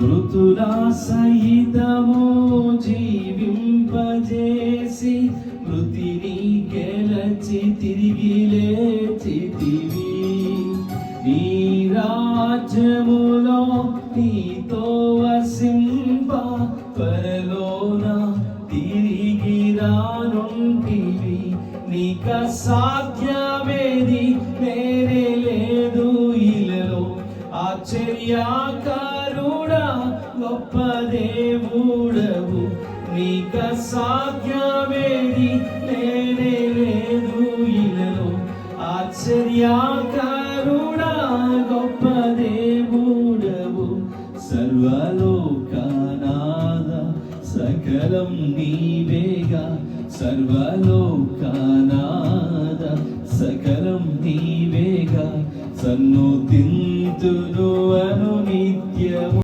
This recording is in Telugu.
మృతుల సహితము జీవింపజేసి మృతిని గెలచి తిరిగి లేచితివి. నీ రాజ్యములో నీతో వసింప త్వరలోన తిరిగి రానుంటివి. నీక సాధ్యమేది వేరే లేదు ఇలలో. ఆశ్చర్యకరుడా గొప్ప దేవుడవు. నీక సాధ్యమేది వేరే లేదు ఇలలో. ఆశ్చర్యకరుడా గొప్ప దేవుడవు. సర్వలోకనాథ సకలం నీవేగా. సర్వలోకనాథ సకలం నీవేగా. సన్నుతింతును